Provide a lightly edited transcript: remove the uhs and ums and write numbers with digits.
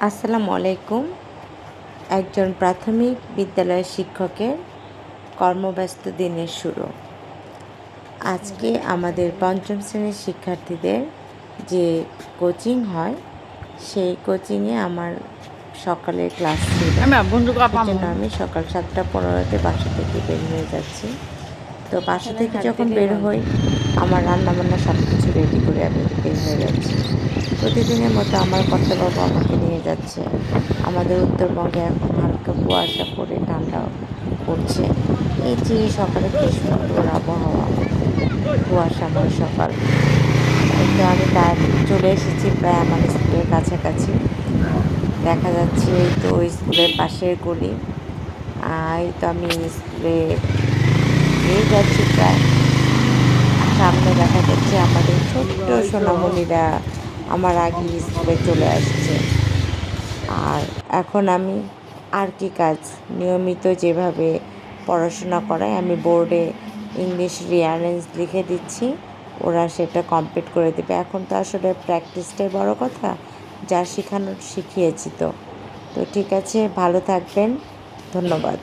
আসসালামু আলাইকুম। একজন প্রাথমিক বিদ্যালয়ের শিক্ষকের কর্মব্যস্ত দিনের শুরু। আজকে আমাদের পঞ্চম শ্রেণীর শিক্ষার্থীদের যে কোচিং হয়, সেই কোচিংয়ে আমার সকালের ক্লাস ছিল। সেজন্য আমি সকাল 7:15-তে বাসা থেকে বের হয়ে যাচ্ছি। তো বাসা থেকে যখন বের হই, আমার রান্নাবান্না সব কিছু রেডি করে আমি বের হয়ে যাচ্ছি। প্রতিদিনের মতো আমার কর্তাবাবু আমাকে নিয়ে যাচ্ছে। আমাদের উত্তরবঙ্গে এখন হালকা কুয়াশা পড়ে ঠান্ডা পড়ছে। এই যে সকালে কি সুন্দর আবহাওয়া, কুয়াশাময় সকাল। এই তো আমি চলে এসেছি প্রায় আমার স্কুলের কাছাকাছি। দেখা যাচ্ছে এই তো স্কুলের পাশের গলি। এই তো আমি স্কুলে এই যাচ্ছি প্রায়। সামনে দেখা যাচ্ছে আমাদের ছোট্ট সোনামণিরা আমার আগে স্কুলে চলে আসছে। আর এখন আমি আর কি কাজ, নিয়মিত যেভাবে পড়াশোনা করায় আমি বোর্ডে ইংলিশ রিয়ারেঞ্জ লিখে দিচ্ছি, ওরা সেটা কমপ্লিট করে দেবে। এখন তো আসলে প্র্যাকটিসটাই বড় কথা, যা শেখানোর শিখিয়েছি। তো ঠিক আছে, ভালো থাকবেন, ধন্যবাদ।